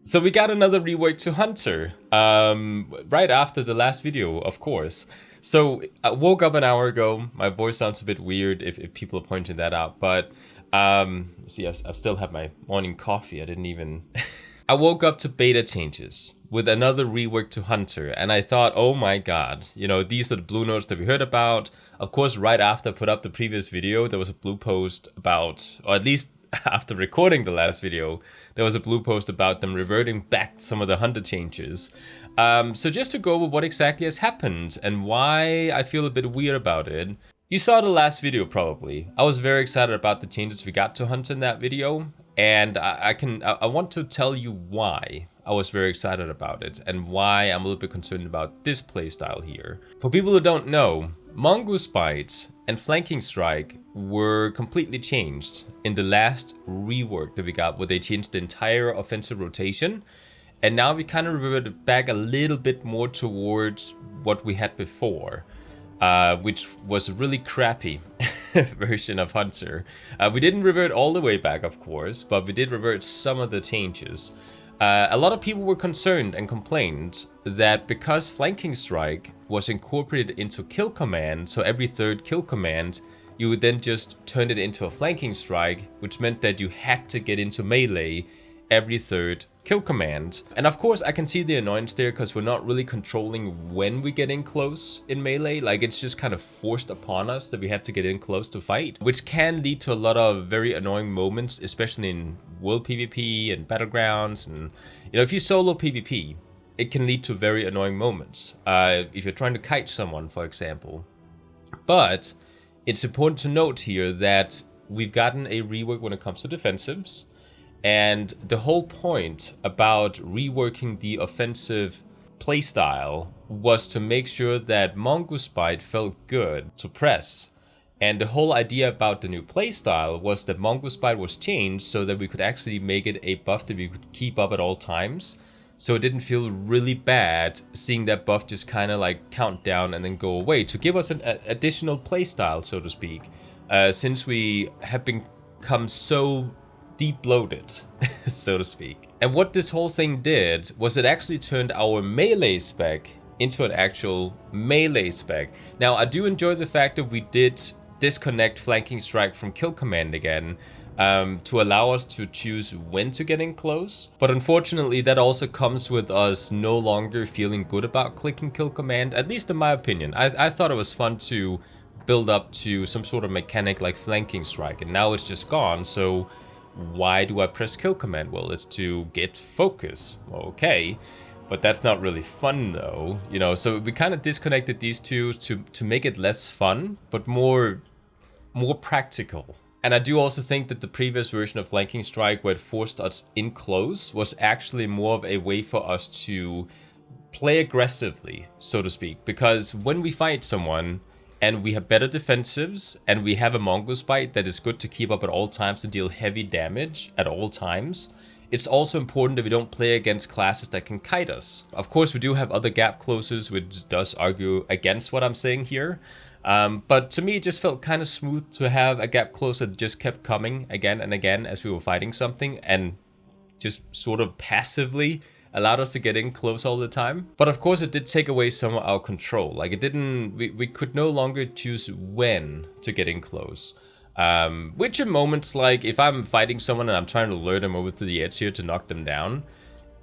So we got another rework to Hunter, right after the last video, of course. So I woke up an hour ago. My voice sounds a bit weird if people are pointing that out, but see, I still have my morning coffee. I didn't even... I woke up to beta changes with another rework to Hunter, and I thought, oh my god, you know, these are the blue notes that we heard about. Of course, right after I put up the previous video, there was a blue post about, or at least after recording the last video, there was a blue post about them reverting back some of the Hunter changes. So just to go over what exactly has happened and why I feel a bit weird about it. You saw the last video probably. I was very excited about the changes we got to Hunter in that video. And I want to tell you why I was very excited about it and why I'm a little bit concerned about this playstyle here. For people who don't know, Mongoose Bite and Flanking Strike were completely changed in the last rework that we got, where they changed the entire offensive rotation. And now we kind of reverted back a little bit more towards what we had before. Which was a really crappy version of Hunter. We didn't revert all the way back, of course, but we did revert some of the changes. A lot of people were concerned and complained that because Flanking Strike was incorporated into Kill Command, so every third Kill Command, you would then just turn it into a Flanking Strike, which meant that you had to get into melee every third Kill Command. And of course I can see the annoyance there, because we're not really controlling when we get in close in melee. Like, it's just kind of forced upon us that we have to get in close to fight, which can lead to a lot of very annoying moments, especially in world PvP and battlegrounds. And you know, if you solo PvP, it can lead to very annoying moments, if you're trying to kite someone, for example. But it's important to note here that we've gotten a rework when it comes to defensives. And the whole point about reworking the offensive playstyle was to make sure that Mongoose Bite felt good to press. And the whole idea about the new playstyle was that Mongoose Bite was changed so that we could actually make it a buff that we could keep up at all times. So it didn't feel really bad seeing that buff just kind of like count down and then go away, to give us an additional playstyle, so to speak, since we have become so deep bloated, so to speak. And what this whole thing did was it actually turned our melee spec into an actual melee spec. Now, I do enjoy the fact that we did disconnect Flanking Strike from Kill Command again, to allow us to choose when to get in close. But unfortunately, that also comes with us no longer feeling good about clicking Kill Command, at least in my opinion. I thought it was fun to build up to some sort of mechanic like Flanking Strike, and now it's just gone. So why do I press Kill Command? Well, it's to get focus. Okay, but that's not really fun though, you know. So we kind of disconnected these two to make it less fun, but more practical. And I do also think that the previous version of Flanking Strike, where it forced us in close, was actually more of a way for us to play aggressively, so to speak. Because when we fight someone and we have better defensives, and we have a Mongoose Bite that is good to keep up at all times to deal heavy damage at all times, it's also important that we don't play against classes that can kite us. Of course, we do have other gap closes, which does argue against what I'm saying here. But to me, it just felt kind of smooth to have a gap close that just kept coming again and again as we were fighting something, and just sort of passively allowed us to get in close all the time. But of course, it did take away some of our control. Like, it didn't, we could no longer choose when to get in close. Which in moments, like if I'm fighting someone and I'm trying to lure them over to the edge here to knock them down,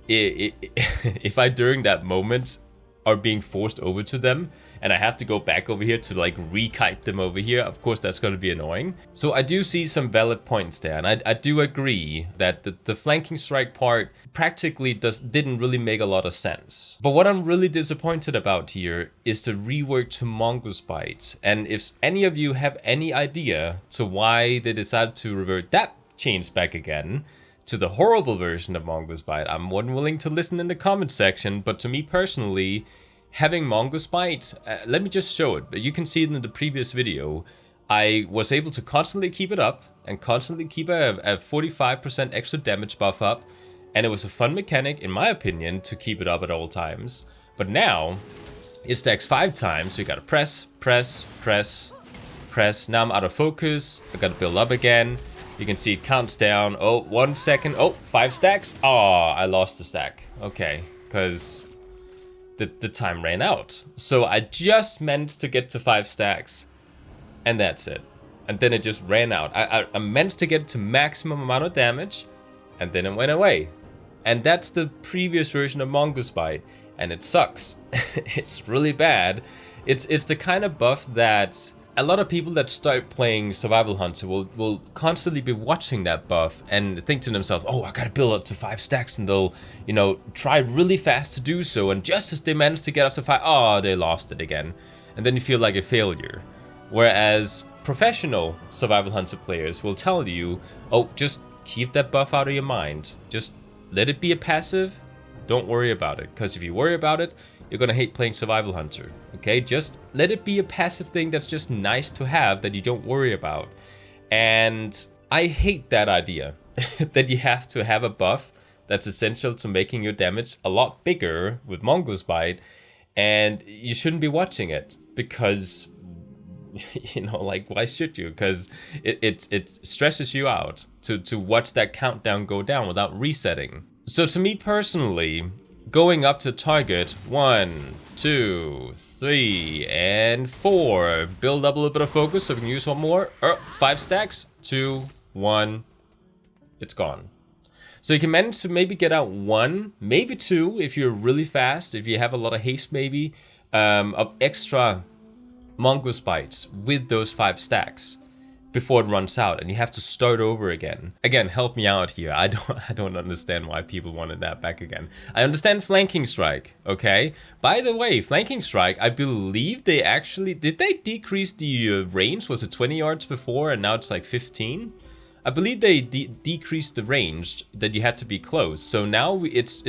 if I during that moment are being forced over to them and I have to go back over here to like re-kite them over here, of course that's going to be annoying. So I do see some valid points there, and I do agree that the Flanking Strike part practically didn't really make a lot of sense. But what I'm really disappointed about here is the rework to Mongoose Bite. And if any of you have any idea to why they decided to revert that change back again to the horrible version of Mongoose Bite, I'm more than willing to listen in the comment section. But to me personally, having Mongoose Bite, let me just show it. But you can see it in the previous video. I was able to constantly keep it up and constantly keep a 45% extra damage buff up. And it was a fun mechanic, in my opinion, to keep it up at all times. But now, it stacks 5 times, so you gotta press, press, press, press. Now I'm out of focus, I gotta build up again. You can see it counts down. Oh, 1 second. Oh, 5 stacks. Oh, I lost a stack. Okay, because the time ran out. So I just meant to get to 5 stacks, and that's it. And then it just ran out. I meant to get to maximum amount of damage, and then it went away. And that's the previous version of Mongoose Bite, and it sucks. It's really bad. It's the kind of buff that a lot of people that start playing Survival Hunter will constantly be watching that buff and think to themselves, oh, I gotta build up to 5 stacks, and they'll, try really fast to do so, and just as they manage to get up to 5, oh, they lost it again. And then you feel like a failure. Whereas professional Survival Hunter players will tell you, oh, just keep that buff out of your mind. Just let it be a passive. Don't worry about it, because if you worry about it, you're gonna hate playing Survival Hunter. Okay, just let it be a passive thing that's just nice to have that you don't worry about. And I hate that idea that you have to have a buff that's essential to making your damage a lot bigger with Mongoose Bite, and you shouldn't be watching it because why should you? Because it stresses you out to watch that countdown go down without resetting. So to me personally, going up to target 1, 2, 3, and 4. Build up a little bit of focus so we can use one more. 5 stacks, 2, 1. It's gone. So you can manage to maybe get out 1, maybe 2 if you're really fast, if you have a lot of haste maybe, of extra Mongoose Bites with those 5 stacks before it runs out, and you have to start over again. Again, help me out here. I don't understand why people wanted that back again. I understand Flanking Strike, okay? By the way, Flanking Strike, I believe they actually... Did they decrease the range? Was it 20 yards before and now it's like 15? I believe they decreased the range that you had to be close. So now it's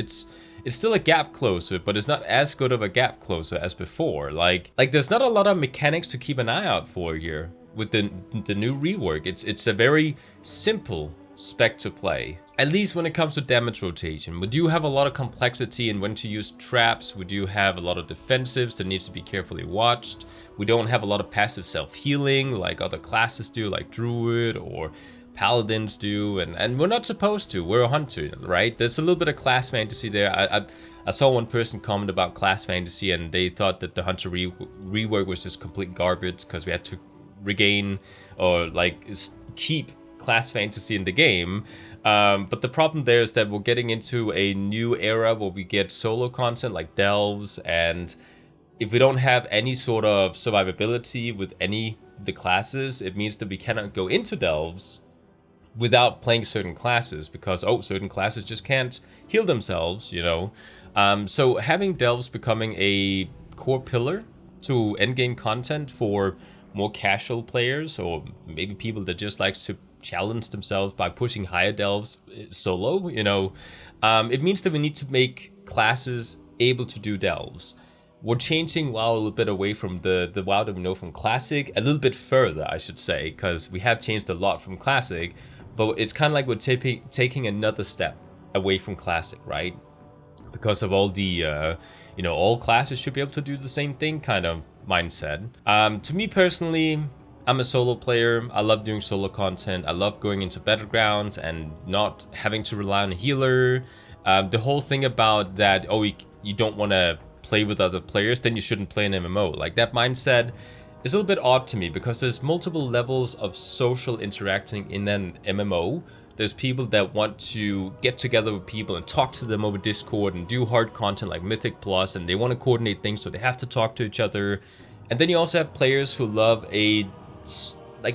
still a gap closer, but it's not as good of a gap closer as before. Like there's not a lot of mechanics to keep an eye out for here with the new rework. It's a very simple spec to play, at least when it comes to damage rotation. We do have a lot of complexity in when to use traps. We do have a lot of defensives that needs to be carefully watched. We don't have a lot of passive self-healing like other classes do, like Druid or Paladins do, and we're not supposed to. We're a hunter, right? There's a little bit of class fantasy there. I saw one person comment about class fantasy, and they thought that the hunter rework was just complete garbage because we had to regain or keep class fantasy in the game. But the problem there is that we're getting into a new era where we get solo content like delves, and if we don't have any sort of survivability with any of the classes, it means that we cannot go into delves without playing certain classes because, certain classes just can't heal themselves, So having delves becoming a core pillar to endgame content for more casual players, or maybe people that just like to challenge themselves by pushing higher delves solo, it means that we need to make classes able to do delves. We're changing WoW a little bit away from the WoW that we know from Classic, a little bit further, I should say, because we have changed a lot from Classic, but it's kind of like we're taking another step away from Classic, right? Because of all the, all classes should be able to do the same thing kind of mindset. To me personally, I'm a solo player. I love doing solo content. I love going into battlegrounds and not having to rely on a healer. The whole thing about that, you don't want to play with other players, then you shouldn't play an MMO. Like, that mindset is a little bit odd to me because there's multiple levels of social interacting in an MMO. There's people that want to get together with people and talk to them over Discord and do hard content like Mythic Plus, and they want to coordinate things, so they have to talk to each other. And then you also have players who love a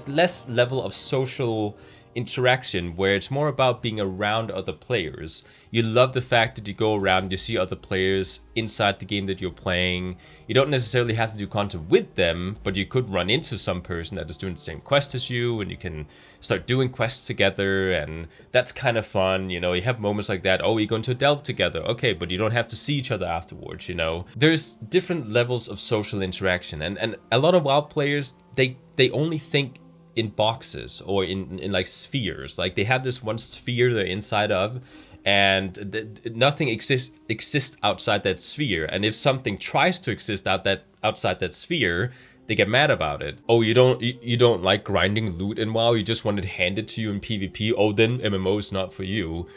less level of social interaction where it's more about being around other players. You love the fact that you go around, you see other players inside the game that you're playing. You don't necessarily have to do content with them, but you could run into some person that is doing the same quest as you, and you can start doing quests together, and that's kind of fun. You have moments like that. You're going to a delve together. Okay, but you don't have to see each other afterwards, There's different levels of social interaction, and a lot of WoW players, they only think in boxes or in like spheres. Like, they have this one sphere they're inside of, and nothing exists outside that sphere. And if something tries to exist outside that sphere, they get mad about it. Oh, you don't like grinding loot in WoW, you just want it handed to you in PvP. Oh, then MMO is not for you.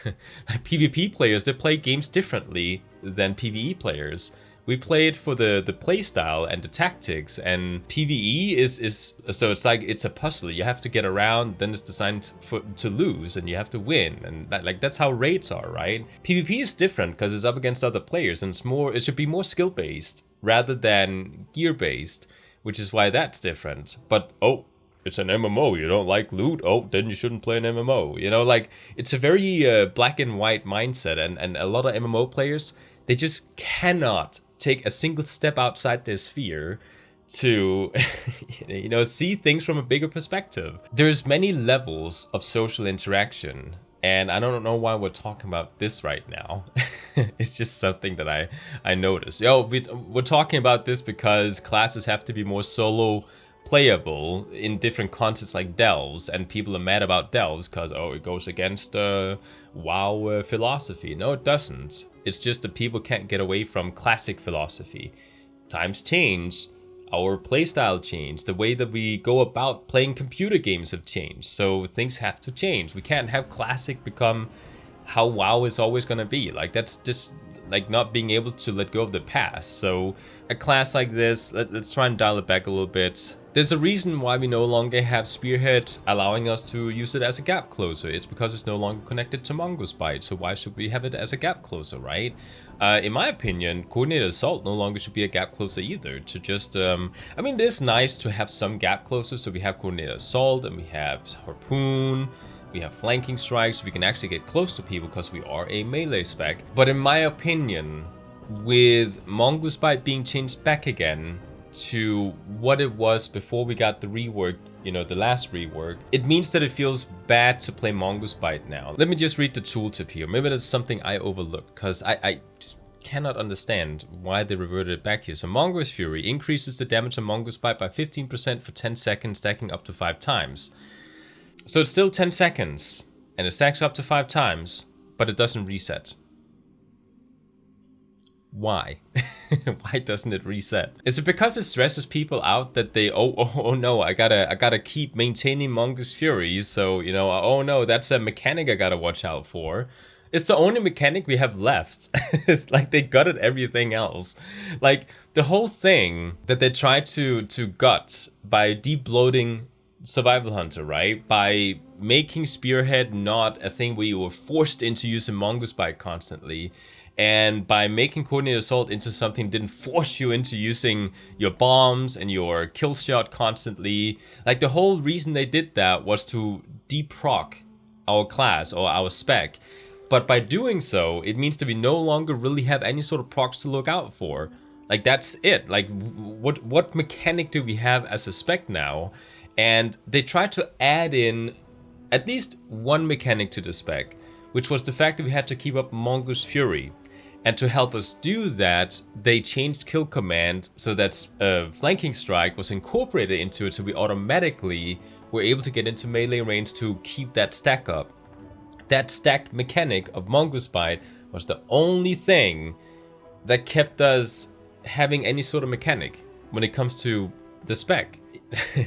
Like PvP players, they play games differently than PvE players. We play it for the playstyle and the tactics, and PvE is so it's like it's a puzzle. You have to get around, then it's designed to lose, and you have to win, and that's how raids are, right? PvP is different because it's up against other players, and it should be more skill based rather than gear based, which is why that's different. But oh, it's an MMO, you don't like loot? Oh, then you shouldn't play an MMO. You know, like, it's a very black and white mindset, and a lot of MMO players, they just cannot take a single step outside their sphere to, you know, see things from a bigger perspective. There's many levels of social interaction, and I don't know why we're talking about this right now. It's just something that I noticed. We're talking about this because classes have to be more solo playable in different contexts like delves, and people are mad about delves because, oh, it goes against WoW philosophy. No, it doesn't. It's just that people can't get away from classic philosophy. Times change, our playstyle changed, the way that we go about playing computer games have changed, so things have to change. We can't have classic become how WoW is always going to be. Like, that's just like not being able to let go of the past. So a class like this, let's try and dial it back a little bit. There's a reason why we no longer have Spearhead allowing us to use it as a gap closer. It's because it's no longer connected to Mongoose Bite, so why should we have it as a gap closer, right? In my opinion, Coordinated Assault no longer should be a gap closer either. To just, I mean, it is nice to have some gap closers, so we have Coordinated Assault, and we have Harpoon, we have Flanking Strikes, so we can actually get close to people because we are a melee spec. But in my opinion, with Mongoose Bite being changed back again to what it was before we got the rework, you know, the last rework, it means that it feels bad to play Mongoose Bite now. Let me just read the tooltip here. Maybe that's something I overlooked, because I just cannot understand why they reverted it back here. So Mongoose Fury increases the damage on Mongoose Bite by 15% for 10 seconds, stacking up to 5 times. So it's still 10 seconds, and it stacks up to 5 times, but it doesn't reset. Why? Why doesn't it reset? Is it because it stresses people out that they, oh no, I gotta keep maintaining Mongoose Fury, so, you know, oh no, that's a mechanic I gotta watch out for. It's the only mechanic we have left. It's like they gutted everything else. Like, the whole thing that they tried to gut by debloating Survival Hunter, right? By making Spearhead not a thing where you were forced into using Mongoose Bite constantly, and by making Coordinated Assault into something that didn't force you into using your bombs and your kill shot constantly. Like, the whole reason they did that was to deproc our class or our spec. But by doing so, it means that we no longer really have any sort of procs to look out for. Like, that's it. Like, what mechanic do we have as a spec now? And they tried to add in at least one mechanic to the spec, which was the fact that we had to keep up Mongoose Fury. And to help us do that, they changed Kill Command so that Flanking Strike was incorporated into it, so we automatically were able to get into melee range to keep that stack up. That stacked mechanic of Mongoose Bite was the only thing that kept us having any sort of mechanic when it comes to the spec.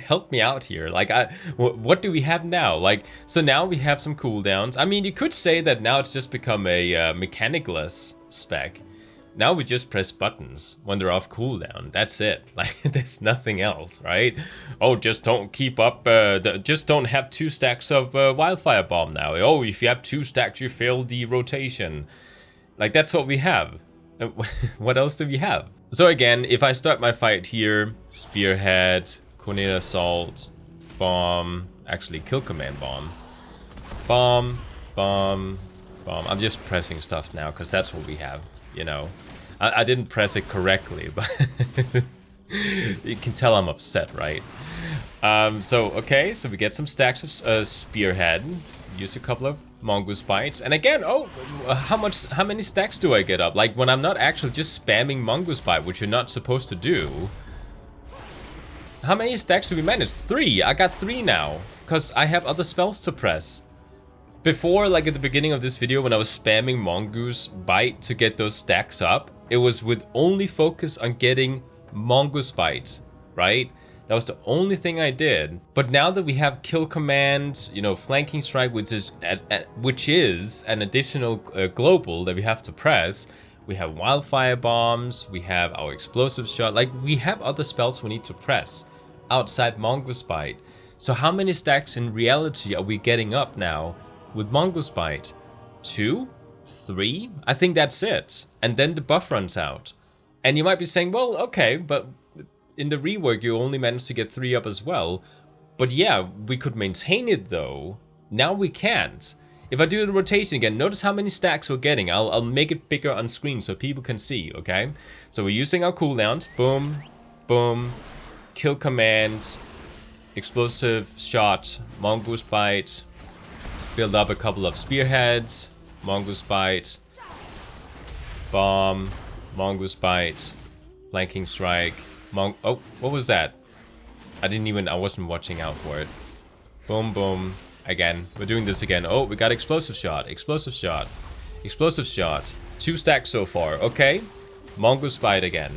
Help me out here. Like, what do we have now? Like, so now we have some cooldowns. I mean, you could say that now it's just become a mechanicless spec. Now we just press buttons when they're off cooldown. That's it. Like, there's nothing else, right? Oh, just don't keep up. Just don't have 2 stacks of Wildfire Bomb now. Oh, if you have 2 stacks, you fail the rotation. Like, that's what we have. What else do we have? So again, if I start my fight here, Spearhead, Coordinated Assault, Bomb, actually Kill Command Bomb. Bomb, Bomb, Bomb. I'm just pressing stuff now because that's what we have, you know. I didn't press it correctly, but you can tell I'm upset, right? Okay, so we get some stacks of Spearhead, use a couple of Mongoose Bites, and again, oh, how many stacks do I get up? Like, when I'm not actually just spamming Mongoose Bite, which you're not supposed to do. How many stacks do we manage? 3. I got 3 now, because I have other spells to press. Before, like at the beginning of this video, when I was spamming Mongoose Bite to get those stacks up, it was with only focus on getting Mongoose Bite, right? That was the only thing I did. But now that we have kill command, you know, flanking strike, which is an additional global that we have to press. We have wildfire bombs. We have our explosive shot. Like, we have other spells we need to press outside Mongoose Bite. So how many stacks in reality are we getting up now with Mongoose Bite? 2? 3? I think that's it. And then the buff runs out. And you might be saying, well, okay, but in the rework, you only managed to get 3 up as well. But yeah, we could maintain it though. Now we can't. If I do the rotation again, notice how many stacks we're getting. I'll make it bigger on screen so people can see, okay? So we're using our cooldowns. Boom, boom, kill command, explosive shot, Mongoose Bite, build up a couple of spearheads, Mongoose Bite, bomb, Mongoose Bite, flanking strike, oh, what was that? I wasn't watching out for it. Boom, boom. Again, we're doing this again. Oh, we got explosive shot, explosive shot, explosive shot. 2 stacks so far, okay. Mongoose Bite again.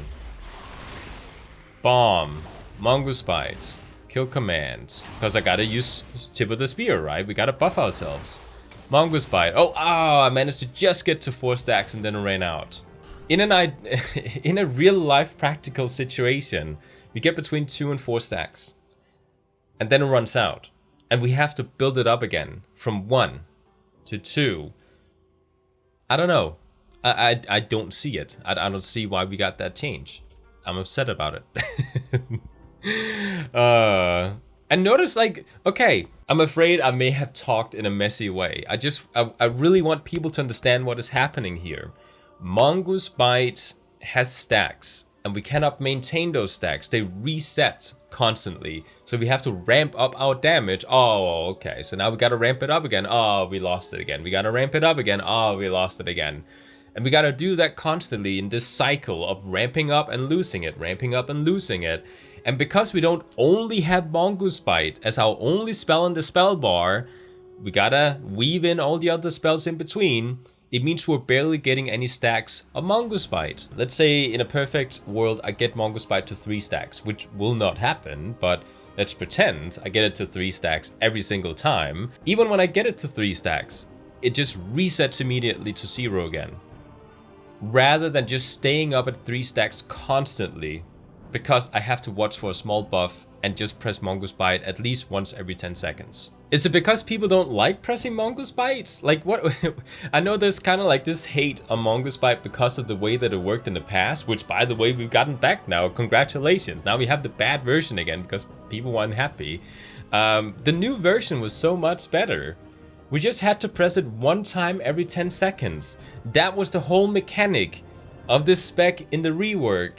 Bomb, Mongoose Bite, kill command. Because I gotta use tip of the spear, right? We gotta buff ourselves. Mongoose Bite. Oh, I managed to just get to 4 stacks and then it ran out. In a real life practical situation, we get between 2 and 4 stacks. And then it runs out. And we have to build it up again from 1 to 2. I don't know. I don't see it. I don't see why we got that change. I'm upset about it. And notice, like, okay, I'm afraid I may have talked in a messy way. I really want people to understand what is happening here. Mongoose Bite has stacks, and we cannot maintain those stacks. They reset constantly, so we have to ramp up our damage. Oh, okay, so now we gotta ramp it up again. Oh, we lost it again. We gotta ramp it up again. Oh, we lost it again. And we gotta do that constantly in this cycle of ramping up and losing it, ramping up and losing it. And because we don't only have Mongoose Bite as our only spell in the spell bar, we gotta weave in all the other spells in between. It means we're barely getting any stacks of Mongoose Bite. Let's say in a perfect world I get Mongoose Bite to 3 stacks, which will not happen, but let's pretend I get it to 3 stacks every single time. Even when I get it to 3 stacks, it just resets immediately to 0 again. Rather than just staying up at 3 stacks constantly, because I have to watch for a small buff and just press Mongoose Bite at least once every 10 seconds. Is it because people don't like pressing Mongoose Bites? Like, what? I know there's kind of like this hate on Mongoose Bite because of the way that it worked in the past, which, by the way, we've gotten back now. Congratulations. Now we have the bad version again because people were unhappy. The new version was so much better. We just had to press it 1 time every 10 seconds. That was the whole mechanic of this spec in the rework.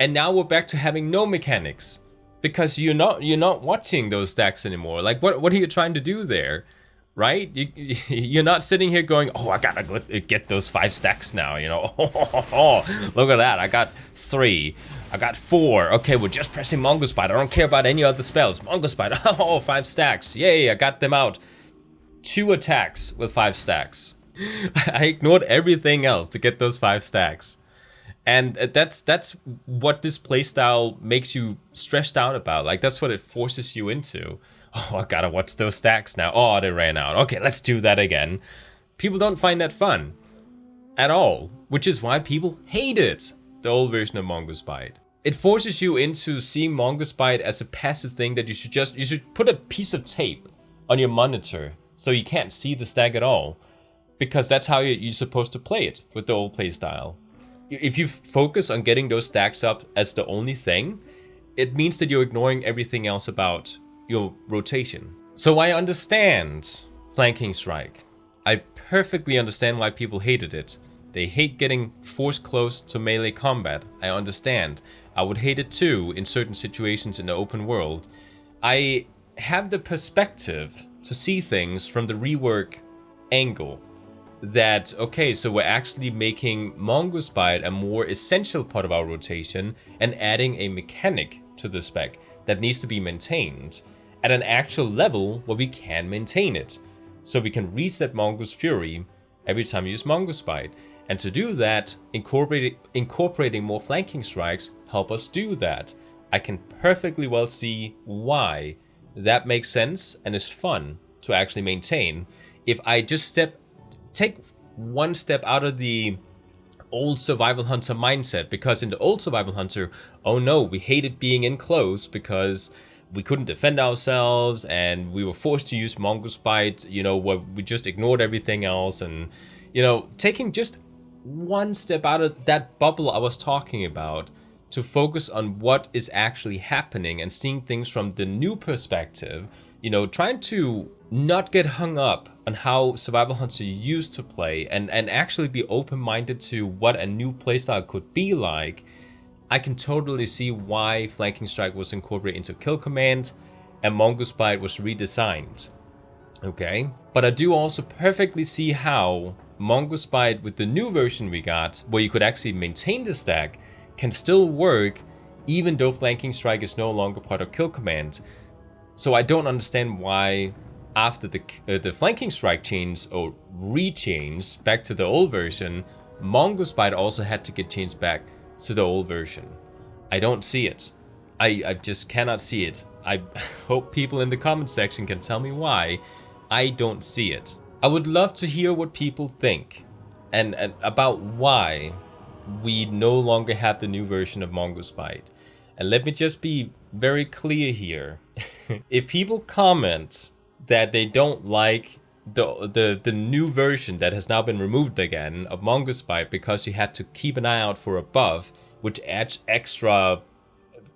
And now we're back to having no mechanics. Because you're not watching those stacks anymore. Like, what are you trying to do there, right? You're not sitting here going, oh, I gotta get those 5 stacks now, you know. Look at that, I got 3, I got 4. Okay, we're just pressing Mongoose Bite. I don't care about any other spells. Mongoose Bite, oh, 5 stacks, yay, I got them out. 2 attacks with 5 stacks. I ignored everything else to get those 5 stacks. And that's what this playstyle makes you stressed out about. Like, that's what it forces you into. Oh, I gotta watch those stacks now. Oh, they ran out. Okay, let's do that again. People don't find that fun at all, which is why people hate it, the old version of Mongoose Bite. It forces you into seeing Mongoose Bite as a passive thing that you should put a piece of tape on your monitor so you can't see the stack at all, because that's how you're supposed to play it with the old playstyle. If you focus on getting those stacks up as the only thing, it means that you're ignoring everything else about your rotation. So I understand flanking strike. I perfectly understand why people hated it. They hate getting forced close to melee combat. I understand. I would hate it too in certain situations in the open world. I have the perspective to see things from the rework angle. That, okay, so we're actually making Mongoose Bite a more essential part of our rotation and adding a mechanic to the spec that needs to be maintained at an actual level where we can maintain it. So we can reset Mongoose Fury every time you use Mongoose Bite. And to do that, incorporating more flanking strikes help us do that. I can perfectly well see why that makes sense and is fun to actually maintain. If I just take one step out of the old survival hunter mindset, because in the old survival hunter, oh no, we hated being in close because we couldn't defend ourselves and we were forced to use Mongoose Bite, where we just ignored everything else. And, taking just one step out of that bubble I was talking about to focus on what is actually happening and seeing things from the new perspective, trying to not get hung up on how Survival Hunter used to play and actually be open-minded to what a new playstyle could be like. I can totally see why Flanking Strike was incorporated into Kill Command and Mongoose Bite was redesigned. Okay, but I do also perfectly see how Mongoose Bite with the new version we got, where you could actually maintain the stack, can still work even though Flanking Strike is no longer part of Kill Command. So I don't understand why after the Flanking Strike change or re-change back to the old version, Mongoose Bite also had to get changed back to the old version. I don't see it. I just cannot see it. I hope people in the comment section can tell me why. I don't see it. I would love to hear what people think and about why we no longer have the new version of Mongoose Bite. And let me just be very clear here. If people comment that they don't like the new version that has now been removed again of Mongoose Bite because you had to keep an eye out for a buff, which adds extra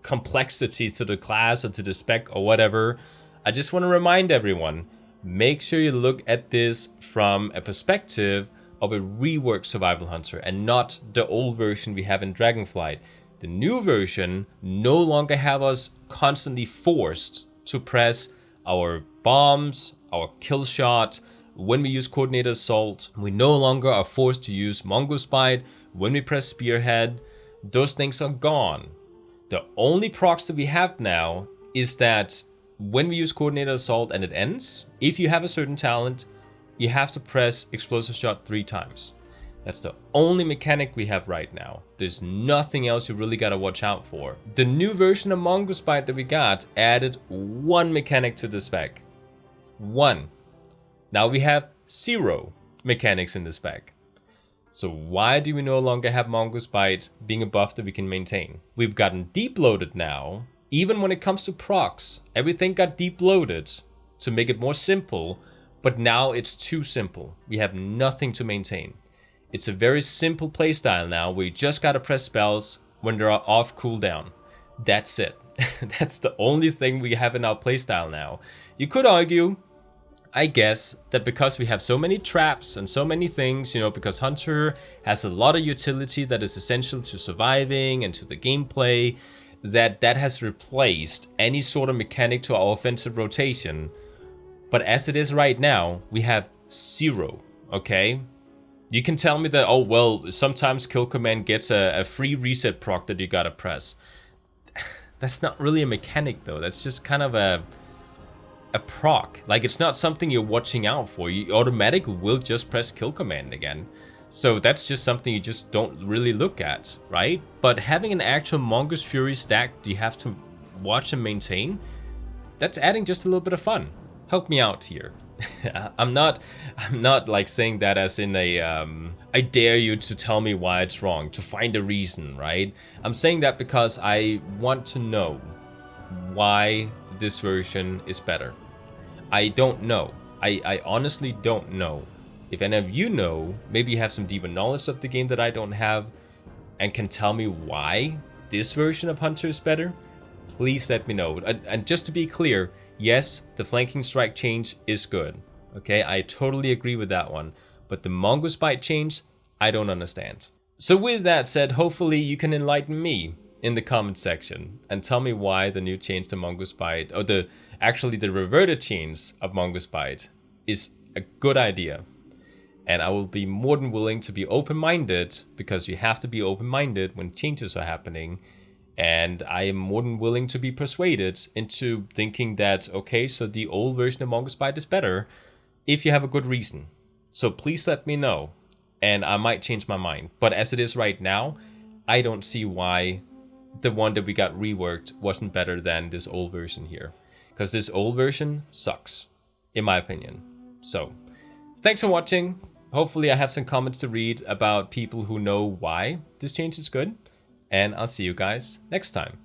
complexity to the class or to the spec or whatever, I just want to remind everyone, make sure you look at this from a perspective of a reworked Survival Hunter and not the old version we have in Dragonflight. The new version no longer have us constantly forced to press our bombs, our kill shot. When we use Coordinated Assault, we no longer are forced to use Mongoose Bite. When we press Spearhead, those things are gone. The only procs that we have now is that when we use Coordinated Assault and it ends, if you have a certain talent, you have to press Explosive Shot 3 times. That's the only mechanic we have right now. There's nothing else you really gotta watch out for. The new version of Mongoose Bite that we got added one mechanic to the spec. One. Now we have 0 mechanics in the spec. So why do we no longer have Mongoose Bite being a buff that we can maintain? We've gotten deep loaded now. Even when it comes to procs, everything got deep loaded to make it more simple, but now it's too simple. We have nothing to maintain. It's a very simple playstyle now where you just gotta press spells when they're off cooldown. That's it. That's the only thing we have in our playstyle now. You could argue, I guess, that because we have so many traps and so many things, because Hunter has a lot of utility that is essential to surviving and to the gameplay, that has replaced any sort of mechanic to our offensive rotation. But as it is right now, we have 0, okay? You can tell me that, oh, well, sometimes Kill Command gets a free reset proc that you gotta press. That's not really a mechanic, though. That's just kind of a proc. Like, it's not something you're watching out for. You automatically will just press Kill Command again. So that's just something you just don't really look at, right? But having an actual Mongoose Fury stack you have to watch and maintain, that's adding just a little bit of fun. Help me out here. I'm not like saying that as in a I dare you to tell me why it's wrong, to find a reason, right? I'm saying that because I want to know why this version is better. I don't know. I honestly don't know. If any of you know, maybe you have some deeper knowledge of the game that I don't have and can tell me why this version of Hunter is better, please let me know. And just to be clear, yes, the Flanking Strike change is good. Okay, I totally agree with that one. But the Mongoose Bite change, I don't understand. So with that said, hopefully you can enlighten me in the comment section and tell me why the new change to Mongoose Bite, or the reverted change of Mongoose Bite, is a good idea. And I will be more than willing to be open-minded, because you have to be open-minded when changes are happening. And I am more than willing to be persuaded into thinking that, okay, so the old version of Mongoose Bite is better if you have a good reason. So please let me know. and I might change my mind. But as it is right now, I don't see why the one that we got reworked wasn't better than this old version here. Because this old version sucks, in my opinion. So, thanks for watching. Hopefully I have some comments to read about people who know why this change is good. And I'll see you guys next time.